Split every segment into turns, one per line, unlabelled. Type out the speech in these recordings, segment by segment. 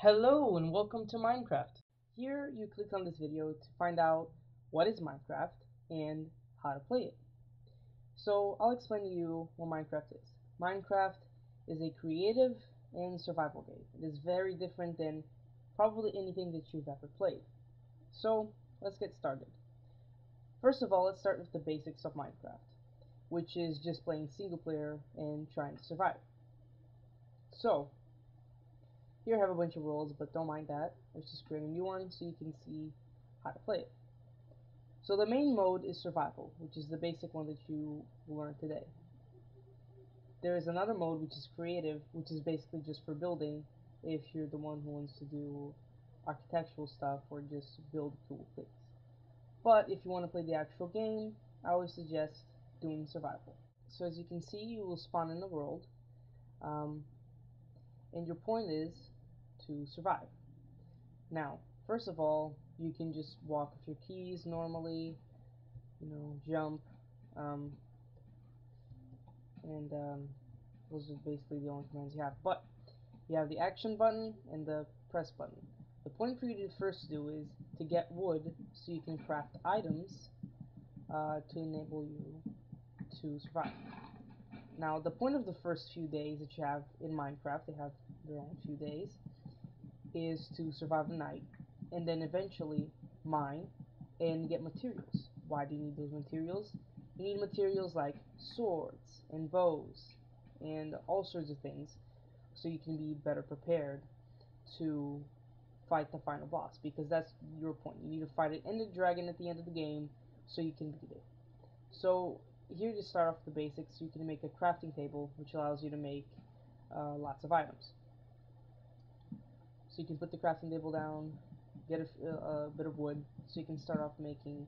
Hello and welcome to Minecraft. Here you click on this video to find out what is Minecraft and how to play it. So I'll explain to you what Minecraft is. Minecraft is a creative and survival game. It is very different than probably anything that you've ever played. So let's get started. First of all, let's start with the basics of Minecraft, which is just playing single player and trying to survive. So here I have a bunch of rules, but don't mind that. Let's just create a new one so you can see how to play it. So the main mode is survival, which is the basic one that you will learn today. There is another mode which is creative, which is basically just for building if you're the one who wants to do architectural stuff or just build cool things. But if you want to play the actual game, I always suggest doing survival. So as you can see, you will spawn in the world, and your point is to survive. Now, first of all, you can just walk with your keys normally, jump, um, and those are basically the only commands you have. But you have the action button and the press button. The point for you to first do is to get wood so you can craft items to enable you to survive. Now, the point of the first few days that you have in Minecraft, they have their own few days, is to survive the night and then eventually mine and get materials. Why do you need those materials? You need materials like swords and bows and all sorts of things so you can be better prepared to fight the final boss, because that's your point. You need to fight an ended dragon at the end of the game so you can beat it. So here to start off the basics, you can make a crafting table which allows you to make lots of items. So you can put the crafting table down, get a bit of wood, so you can start off making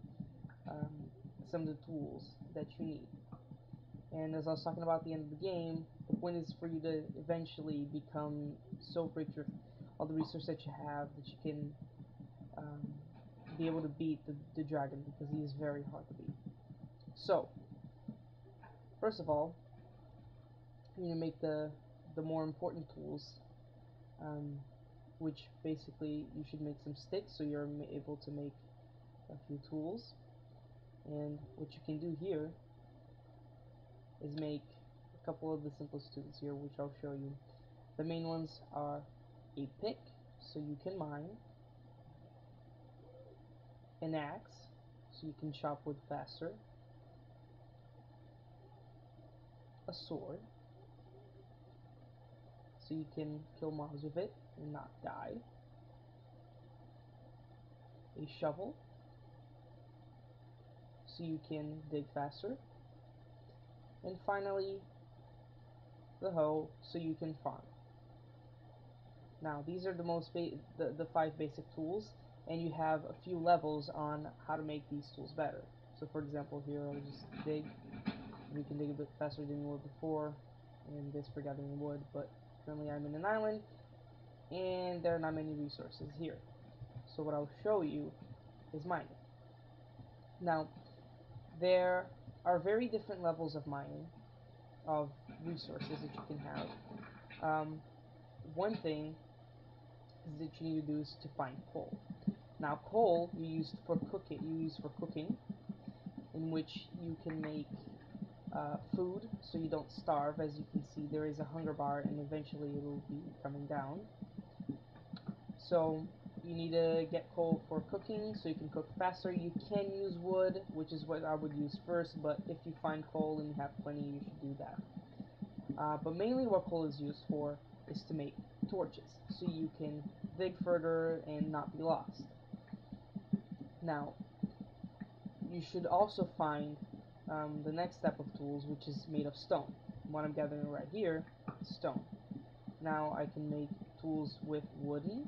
some of the tools that you need. And as I was talking about at the end of the game, the point is for you to eventually become so rich with all the resources that you have that you can be able to beat the dragon, because he is very hard to beat. So, first of all, you need to make the more important tools, which basically you should make some sticks so you're able to make a few tools. And what you can do here is make a couple of the simplest tools here, which I'll show you. The main ones are a pick, so you can mine, an axe, so you can chop wood faster, a sword, so you can kill mobs with it and not die, a shovel, so you can dig faster, and finally the hoe, so you can farm. Now these are the 5 basic tools, and you have a few levels on how to make these tools better. So for example, here I'll just dig. We can dig a bit faster than we were before, and this for gathering wood, but currently I'm in an island and there are not many resources here. So what I'll show you is mining. Now there are very different levels of mining, of resources that you can have. One thing that you need to do is to find coal. Now coal you use for cooking, in which you can make food so you don't starve. As you can see, there is a hunger bar and eventually it will be coming down. So you need to get coal for cooking so you can cook faster. You can use wood, which is what I would use first, but if you find coal and you have plenty, you should do that. But mainly what coal is used for is to make torches, so you can dig further and not be lost. Now, you should also find the next step of tools, which is made of stone. What I'm gathering right here is stone. Now I can make tools with wooden,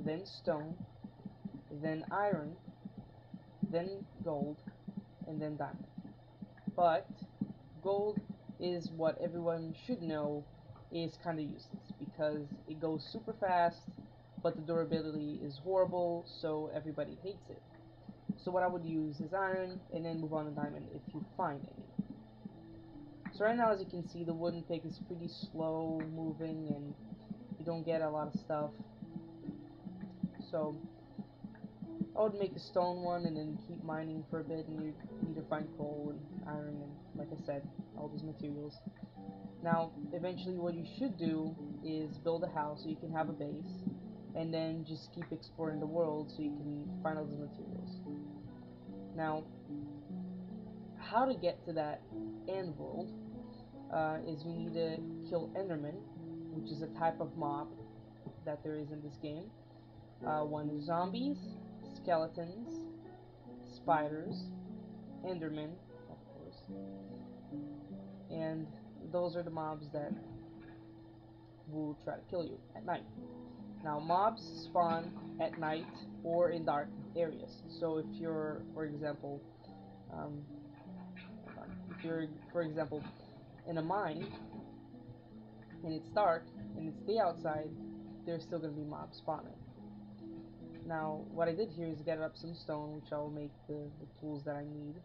then stone, then iron, then gold, and then diamond. But gold is what everyone should know is kind of useless, because it goes super fast, but the durability is horrible, so everybody hates it. So what I would use is iron, and then move on to diamond if you find any. So right now, as you can see, the wooden pick is pretty slow moving, and you don't get a lot of stuff. So I would make a stone one and then keep mining for a bit, and you need to find coal and iron and, like I said, all these materials. Now, eventually what you should do is build a house so you can have a base, and then just keep exploring the world so you can find all these materials. Now, how to get to that end world is we need to kill Enderman, which is a type of mob that there is in this game. One is zombies, skeletons, spiders, Endermen, of course, and those are the mobs that will try to kill you at night. Now, mobs spawn at night or in dark areas. So if you're, for example, um, if you're, for example, in a mine and it's dark and it's day outside, there's still going to be mobs spawning. Now, what I did here is get up some stone, which I'll make the tools that I need.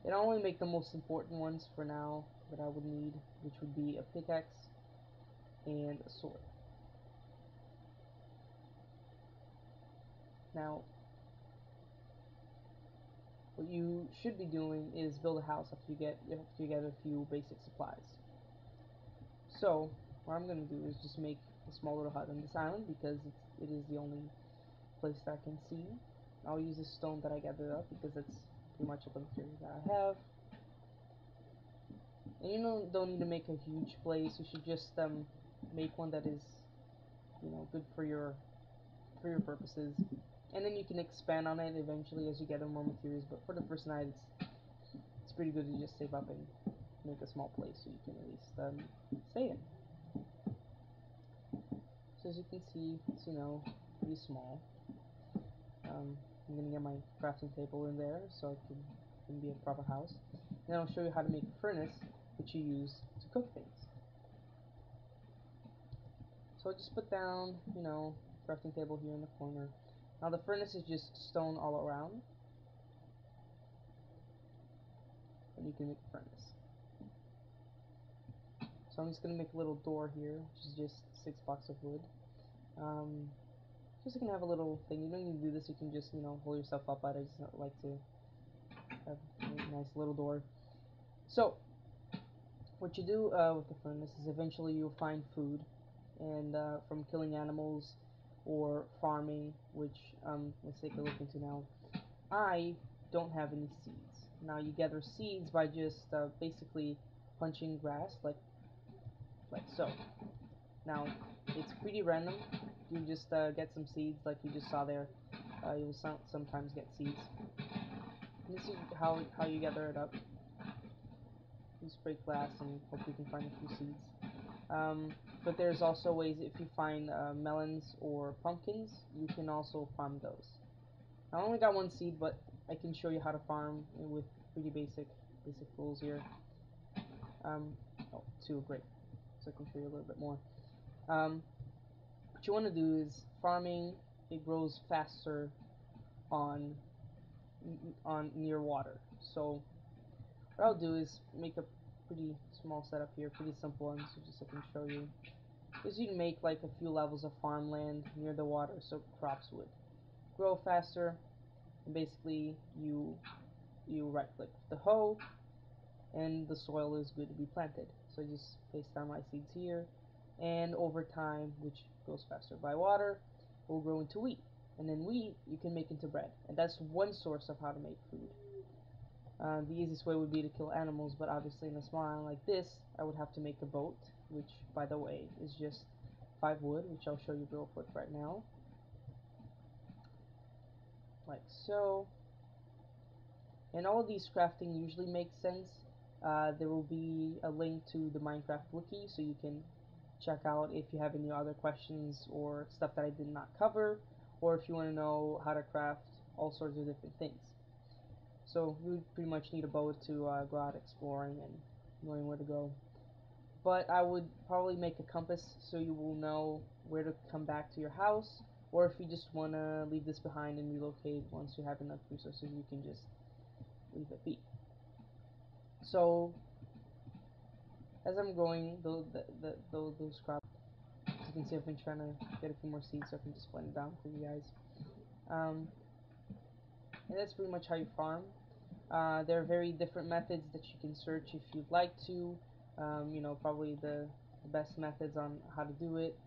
And I'll only make the most important ones for now that I would need, which would be a pickaxe and a sword. Now, what you should be doing is build a house after you get a few basic supplies. So, what I'm going to do is just make a small little hut on this island because it is the only place that I can see. I'll use this stone that I gathered up because that's pretty much the material that I have. And you don't need to make a huge place. You should just make one that is, good for your purposes. And then you can expand on it eventually as you get more materials. But for the first night, it's pretty good to just save up and make a small place so you can at least stay in. So as you can see, it's pretty small. I'm gonna get my crafting table in there so it can be a proper house. And then I'll show you how to make a furnace, which you use to cook things. So I just put down, crafting table here in the corner. Now the furnace is just stone all around, and you can make a furnace. So I'm just gonna make a little door here, which is just 6 blocks of wood. Just so you can have a little thing. You don't need to do this. You can just, hold yourself up. But I just like to have a nice little door. So what you do with the furnace is eventually you'll find food, and from killing animals or farming, which let's take a look into now. I don't have any seeds. Now you gather seeds by just basically punching grass like so. Now it's pretty random. You just get some seeds like you just saw there. You'll sometimes get seeds. And this is how you gather it up. You break glass and hope you can find a few seeds. But there's also ways if you find melons or pumpkins, you can also farm those. I only got one seed, but I can show you how to farm with pretty basic tools here. Oh, two, great. So I can show you a little bit more. What you want to do is farming. It grows faster on near water. So what I'll do is make a pretty small setup here, pretty simple one, so just so I can show you. Is you make like a few levels of farmland near the water so crops would grow faster. And basically you right click the hoe and the soil is good to be planted. So I just place down my seeds here, and over time, which goes faster by water, will grow into wheat. And then wheat you can make into bread, and that's one source of how to make food. The easiest way would be to kill animals, but obviously in a small island like this, I would have to make a boat, which, by the way, is just 5 wood, which I'll show you real quick right now. Like so. And all of these crafting usually makes sense. There will be a link to the Minecraft wiki, so you can check out if you have any other questions or stuff that I did not cover, or if you want to know how to craft all sorts of different things. So you would pretty much need a boat to go out exploring and knowing where to go. But I would probably make a compass so you will know where to come back to your house, or if you just want to leave this behind and relocate once you have enough resources, you can just leave it be. So as I'm going, those crops, as you can see, I've been trying to get a few more seeds so I can just blend it down for you guys. And that's pretty much how you farm. There are very different methods that you can search if you'd like to. You know, probably the best methods on how to do it.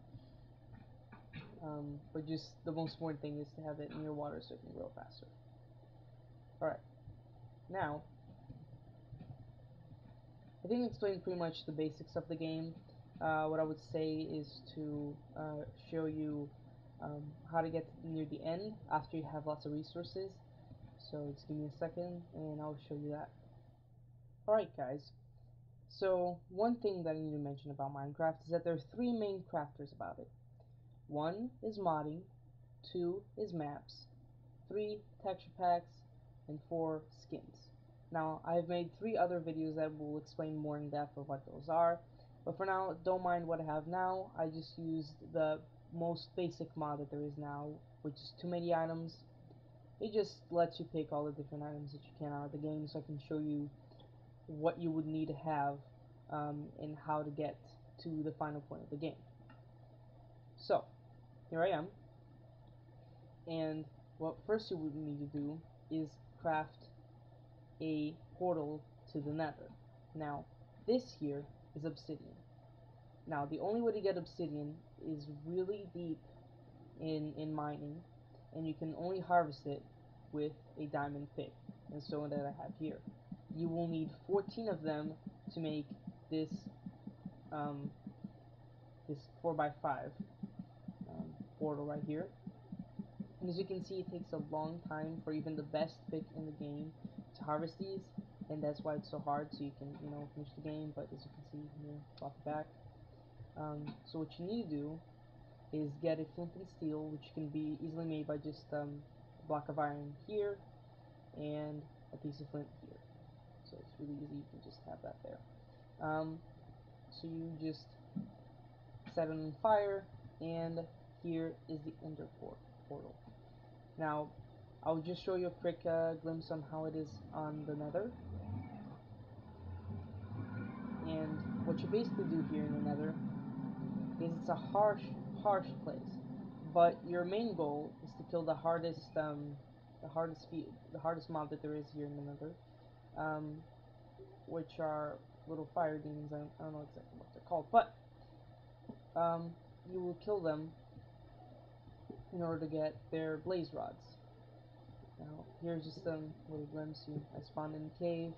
But just the most important thing is to have it near water so it can grow faster. Alright, now, I think I explained pretty much the basics of the game. What I would say is to show you how to get near the end after you have lots of resources. So just give me a second and I'll show you that. Alright guys, so one thing that I need to mention about Minecraft is that there are three main crafters about it. One is modding, two is maps, three texture packs, and four skins. Now I've made three other videos that will explain more in depth of what those are, but for now don't mind what I have now. I just used the most basic mod that there is now, which is too many items. It just lets you pick all the different items that you can out of the game, so I can show you what you would need to have and how to get to the final point of the game. So here I am, and what first you would need to do is craft a portal to the nether. Now this here is obsidian. Now the only way to get obsidian is really deep in mining, and you can only harvest it with a diamond pick, and so that I have here. You will need 14 of them to make this this 4x5 portal right here. And as you can see, it takes a long time for even the best pick in the game to harvest these, and that's why it's so hard, so you can, you know, finish the game. But as you can see here, off the back. So what you need to do is get a flint and steel, which can be easily made by just a block of iron here and a piece of flint here. So it's really easy, you can just have that there. So you just set it on fire, and here is the ender portal. Now, I'll just show you a quick glimpse on how it is on the nether. And what you basically do here in the nether is it's a harsh place. But your main goal is to kill the hardest mob that there is here in the nether, which are little fire demons. I don't know exactly what they're called, but you will kill them in order to get their blaze rods. Now, here's just a little glimpse. I spawned in a cave.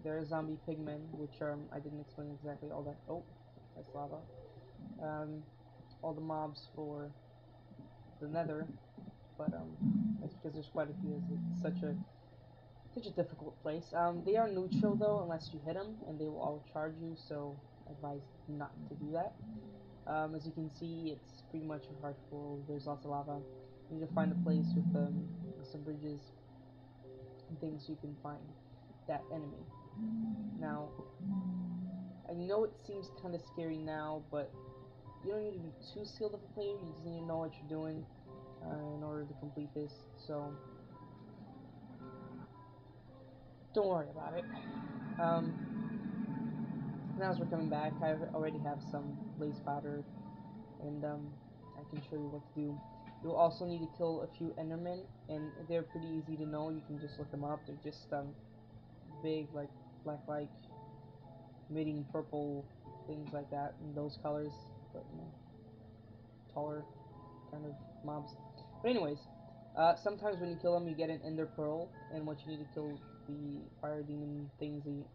There are zombie pigmen, which I didn't explain exactly all that. Oh, that's lava. All the mobs for the nether, but that's because there's quite a few. It's such a difficult place. They are neutral though, unless you hit them, and they will all charge you. So I advise not to do that. As you can see, it's pretty much a hard world. There's lots of lava. You need to find a place with some bridges and things so you can find that enemy. Now, I know it seems kind of scary now, but you don't need to be too skilled of a player. You just need to know what you're doing in order to complete this. So don't worry about it. Now as we're coming back, I already have some blaze powder, and I can show you what to do. You'll also need to kill a few endermen, and they're pretty easy to know. You can just look them up. They're just big, like black light, emitting purple, things like that, in those colors, but you know, taller kind of mobs. But anyways, sometimes when you kill them, you get an ender pearl, and what you need to kill the fire demon things in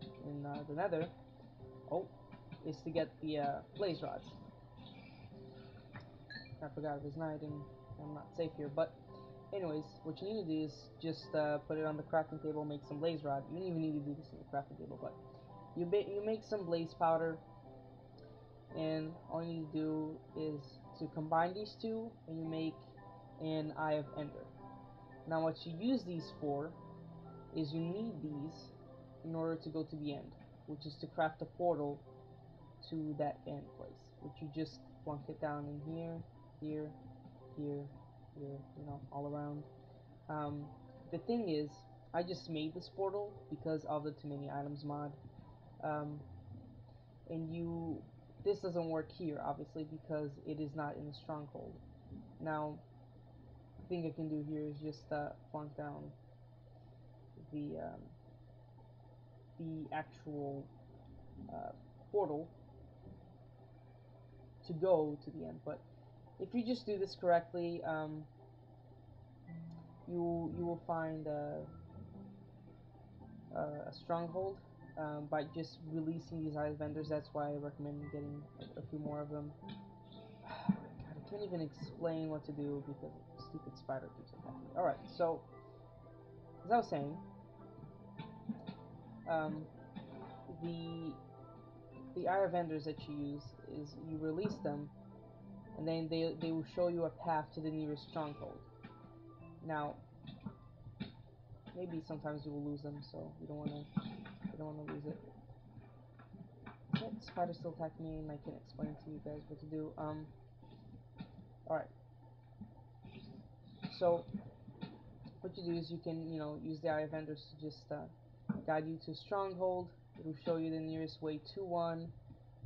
the nether, is to get the blaze rods. I forgot it was night and I'm not safe here, but anyways, what you need to do is just put it on the crafting table, make some blaze rod. You don't even need to do this on the crafting table, but you make some blaze powder, and all you need to do is to combine these two, and you make an Eye of Ender. Now what you use these for is you need these in order to go to the end, which is to craft a portal to that end place, which you just plunk it down in here, here, here, you know, all around. The thing is, I just made this portal because of the Too Many Items mod, and this doesn't work here, obviously, because it is not in the stronghold. Now, the thing I can do here is just plunk down the actual uh, portal to go to the end. But if you just do this correctly, you will find a stronghold by just releasing these ice vendors. That's why I recommend getting a few more of them. God, I can't even explain what to do because stupid spider keeps attacking me. Alright, so as I was saying, um, the IR vendors that you use is you release them, and then they will show you a path to the nearest stronghold. Now, maybe sometimes you will lose them, so you don't wanna lose it. Is that spider still attacking me, and I can explain to you guys what to do? Alright. So what you do is you can, use the eye vendors to just guide you to a stronghold. It'll show you the nearest way to one,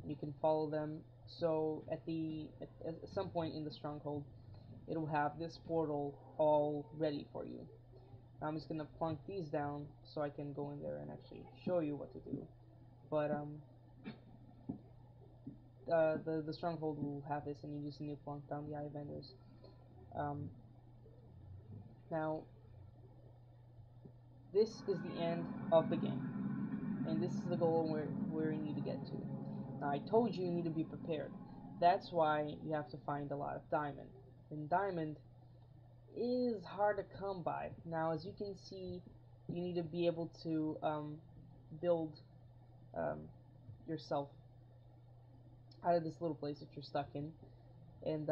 and you can follow them. So at some point in the stronghold, it'll have this portal all ready for you. Now I'm just gonna plunk these down so I can go in there and actually show you what to do. But the stronghold will have this, and you just need to plunk down the eye vendors. Um, Now this is the end of the game, and this is the goal where you need to get to. Now I told you need to be prepared. That's why you have to find a lot of diamond. And diamond is hard to come by. Now as you can see, you need to be able to build um, yourself out of this little place that you're stuck in, and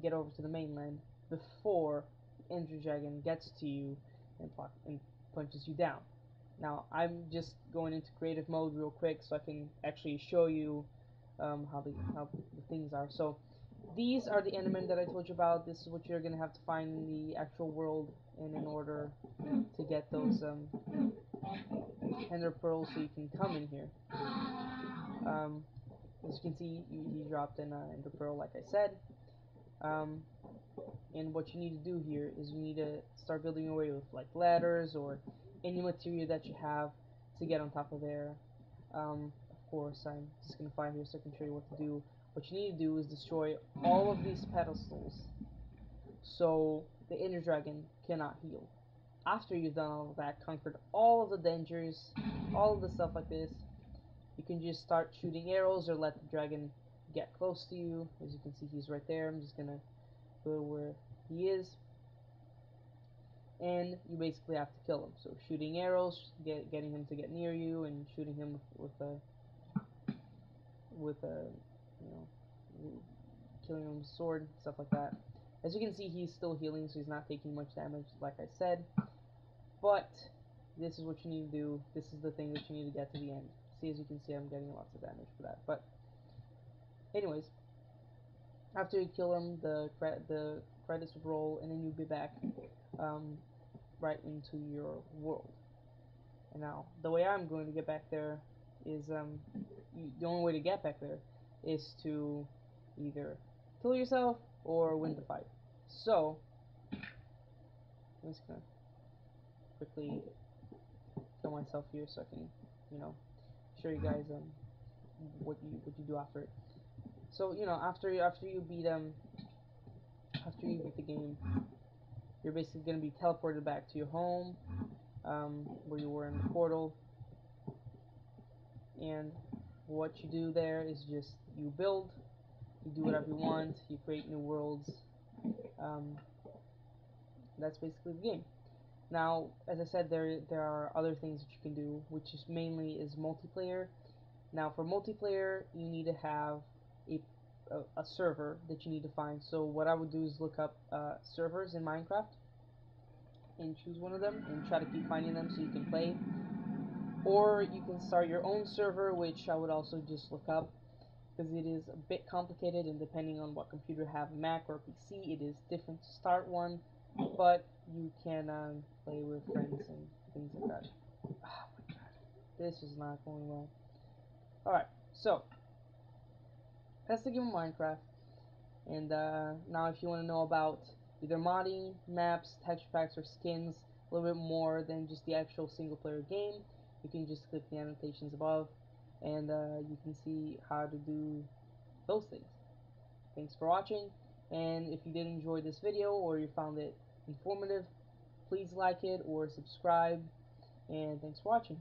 get over to the mainland before the Ender Dragon gets to you and punches you down. Now I'm just going into creative mode real quick so I can actually show you how the things are. So these are the Endermen that I told you about. This is what you're gonna have to find in the actual world, and in order to get those Ender pearls, so you can come in here. As you can see, he dropped an Ender pearl, like I said. Um, and what you need to do here is you need to start building your way with like ladders or any material that you have to get on top of there. Of course, I'm just gonna fly here so I can show you what to do. What you need to do is destroy all of these pedestals so the Ender Dragon cannot heal. After you've done all of that, conquered all of the dangers, all of the stuff like this, you can just start shooting arrows or let the dragon get close to you. As you can see, he's right there. I'm just gonna go where he is, and you basically have to kill him. So shooting arrows, getting him to get near you, and shooting him with a you know killing him with a sword, stuff like that. As you can see, he's still healing, so he's not taking much damage, like I said. But this is what you need to do. This is the thing that you need to get to the end. See, as you can see, I'm getting lots of damage for that. But anyways, after you kill him, the credits will roll, and then you'll be back um, right into your world. And now, the way I'm going to get back there is the only way to get back there is to either kill yourself or win the fight. So I'm just gonna quickly kill myself here so I can, you know, show you guys what you do after it. So after you beat the game, you're basically gonna be teleported back to your home, where you were in the portal, and what you do there is just you build, you do whatever you want, you create new worlds. Um, that's basically the game. Now, as I said, there are other things that you can do, which is mainly is multiplayer. Now, for multiplayer, you need to have a a server that you need to find. So what I would do is look up servers in Minecraft and choose one of them and try to keep finding them so you can play. Or you can start your own server, which I would also just look up, because it is a bit complicated, and depending on what computer you have, Mac or PC, it is different to start one, but you can play with friends and things like that. Oh my god, this is not going well. Alright, so That's the game of Minecraft. And now if you want to know about either modding, maps, texture packs, or skins, a little bit more than just the actual single player game, you can just click the annotations above and you can see how to do those things. Thanks for watching, and if you did enjoy this video or you found it informative, please like it or subscribe, and thanks for watching.